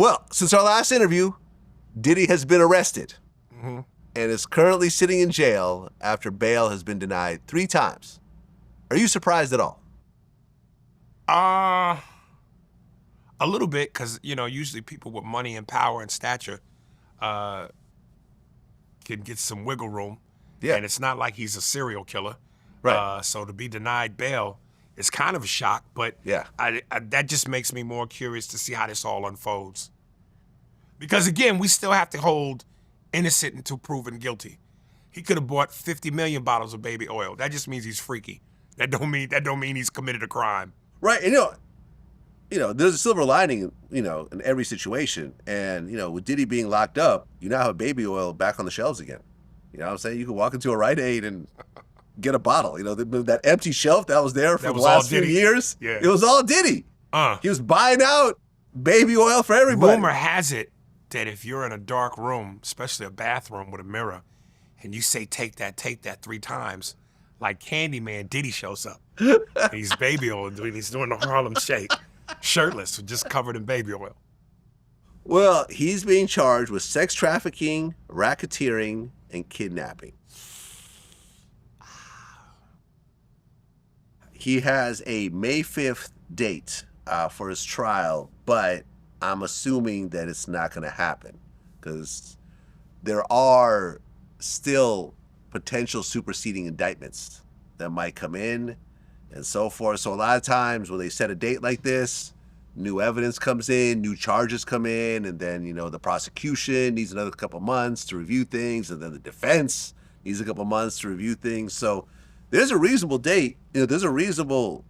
Well, since our last interview, Diddy has been arrested and is currently sitting in jail after bail has been denied 3 times. Are you surprised at all? A little bit, because, usually people with money and power and stature can get some wiggle room. Yeah. And it's not like he's a serial killer. Right. So to be denied bail is kind of a shock, but Yeah. that just makes me more curious to see how this all unfolds. Because again, we still have to hold innocent until proven guilty. He could have bought 50 million bottles of baby oil. That just means he's freaky. That don't mean he's committed a crime. Right. And there's a silver lining, in every situation. And, with Diddy being locked up, you now have baby oil back on the shelves again. You know what I'm saying? You can walk into a Rite Aid and get a bottle. That empty shelf that was there for the last few years, it was all Diddy. He was buying out baby oil for everybody. Rumor has it that if you're in a dark room, especially a bathroom with a mirror, and you say, take that 3 times, like Candyman, Diddy shows up. And he's baby oil, and he's doing the Harlem Shake, shirtless, just covered in baby oil. Well, he's being charged with sex trafficking, racketeering, and kidnapping. He has a May 5th date for his trial, but I'm assuming that it's not going to happen because there are still potential superseding indictments that might come in and so forth. So a lot of times when they set a date like this, new evidence comes in, new charges come in, and then, the prosecution needs another couple months to review things, and then the defense needs a couple months to review things. So there's a reasonable date, there's a reasonable,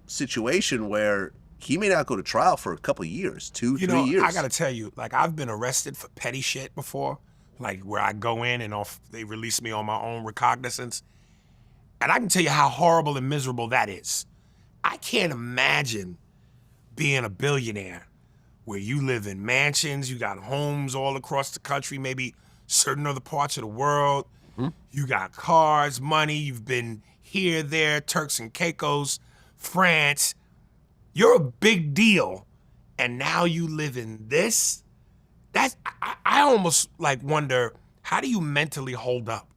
situation where he may not go to trial for a couple of years, 2, 3 years. I gotta tell you, I've been arrested for petty shit before, where I go in and they release me on my own recognizance. And I can tell you how horrible and miserable that is. I can't imagine being a billionaire where you live in mansions, you got homes all across the country, maybe certain other parts of the world. You got cars, money, you've been here, there, Turks and Caicos, France. You're a big deal, and now you live in this? I almost wonder, how do you mentally hold up?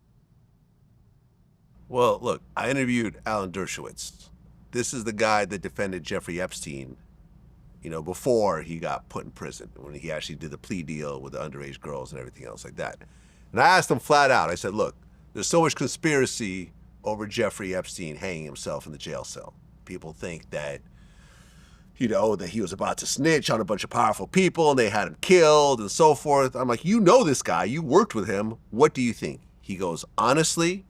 Well, look, I interviewed Alan Dershowitz. This is the guy that defended Jeffrey Epstein, before he got put in prison, when he actually did the plea deal with the underage girls and everything else like that. And I asked him flat out, I said, look, there's so much conspiracy over Jeffrey Epstein hanging himself in the jail cell. People think that, that he was about to snitch on a bunch of powerful people and they had him killed and so forth. I'm like, this guy, you worked with him. What do you think? He goes, honestly,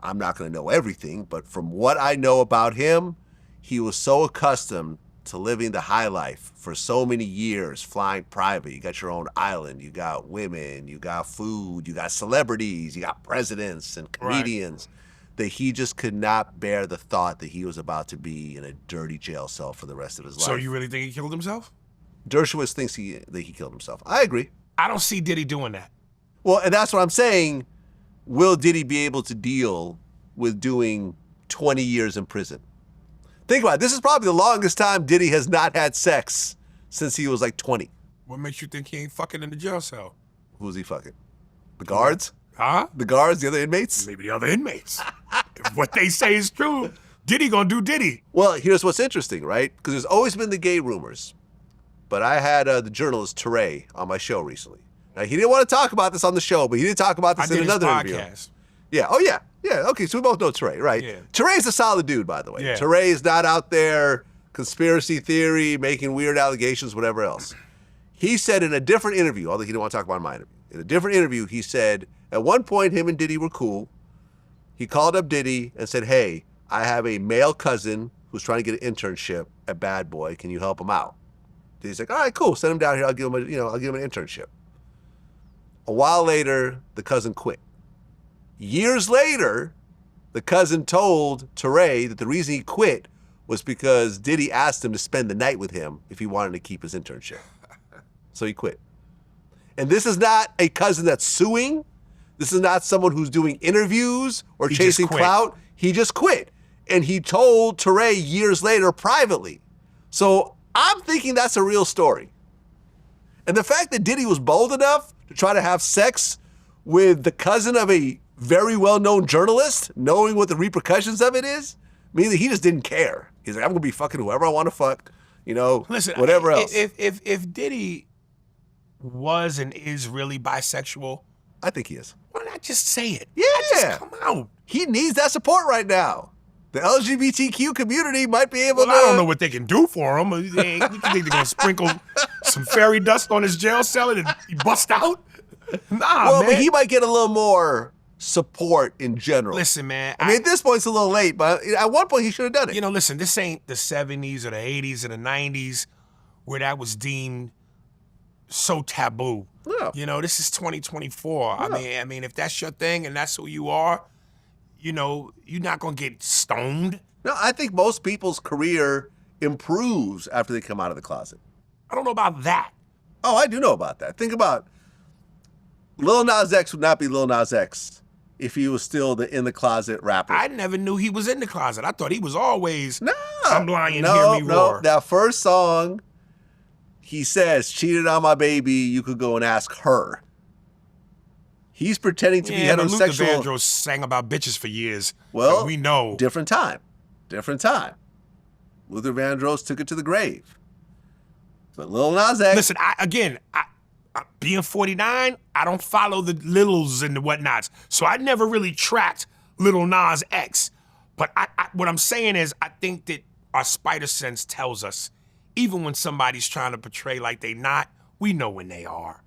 I'm not going to know everything, but from what I know about him, he was so accustomed to living the high life for so many years, flying private. You got your own island, you got women, you got food, you got celebrities, you got presidents and comedians, that he just could not bear the thought that he was about to be in a dirty jail cell for the rest of his life. So you really think he killed himself? Dershowitz thinks that he killed himself. I agree. I don't see Diddy doing that. Well, and that's what I'm saying. Will Diddy be able to deal with doing 20 years in prison? Think about it. This is probably the longest time Diddy has not had sex since he was 20. What makes you think he ain't fucking in the jail cell? Who's he fucking? The guards? Huh? The guards, the other inmates? Maybe the other inmates. If what they say is true, Diddy gonna do Diddy. Well, here's what's interesting, right? Because there's always been the gay rumors. But I had the journalist Teray on my show recently. Now, he didn't want to talk about this on the show, but he did talk about this in another interview. Yeah. Oh, yeah. Yeah. Okay. So we both know Teray, right? Yeah. Teray's a solid dude, by the way. Yeah. Teray is not out there conspiracy theory, making weird allegations, whatever else. He said in a different interview, although he didn't want to talk about my interview, in a different interview, he said at one point him and Diddy were cool. He called up Diddy and said, hey, I have a male cousin who's trying to get an internship at Bad Boy. Can you help him out? Diddy's like, all right, cool. Send him down here. I'll give him an internship. A while later, the cousin quit. Years later, the cousin told Teray that the reason he quit was because Diddy asked him to spend the night with him if he wanted to keep his internship. So he quit. And this is not a cousin that's suing. This is not someone who's doing interviews or chasing clout. He just quit. And he told Teray years later privately. So I'm thinking that's a real story. And the fact that Diddy was bold enough to try to have sex with the cousin of a very well-known journalist, knowing what the repercussions of it is, means that he just didn't care. He's like, I'm gonna be fucking whoever I want to fuck, Listen, whatever else. If Diddy was and is really bisexual, I think he is. why not just say it? Yeah. Just come out. He needs that support right now. The LGBTQ community might be able to. I don't know what they can do for him. You think they're gonna sprinkle some fairy dust on his jail cell and he bust out? Nah, man. But he might get a little more support in general. Listen, man. I mean, at this point, it's a little late, but at one point, he should have done it. Listen, this ain't the 70s or the 80s or the 90s where that was deemed so taboo. Yeah. This is 2024. Yeah. I mean, if that's your thing and that's who you are, you're not gonna get stoned. No, I think most people's career improves after they come out of the closet. I don't know about that. Oh, I do know about that. Think about Lil Nas X would not be Lil Nas X if he was still the in the closet rapper. I never knew he was in the closet. I thought he was always, No. I'm lying, hear me roar. That first song, he says, cheated on my baby, you could go and ask her. He's pretending to be heterosexual. Luther Vandross sang about bitches for years. Well, so we know. Different time. Luther Vandross took it to the grave. But Lil Nas X. Listen, being 49, I don't follow the littles and the whatnots. So I never really tracked Lil Nas X. But what I'm saying is, I think that our spider sense tells us, even when somebody's trying to portray like they not, we know when they are.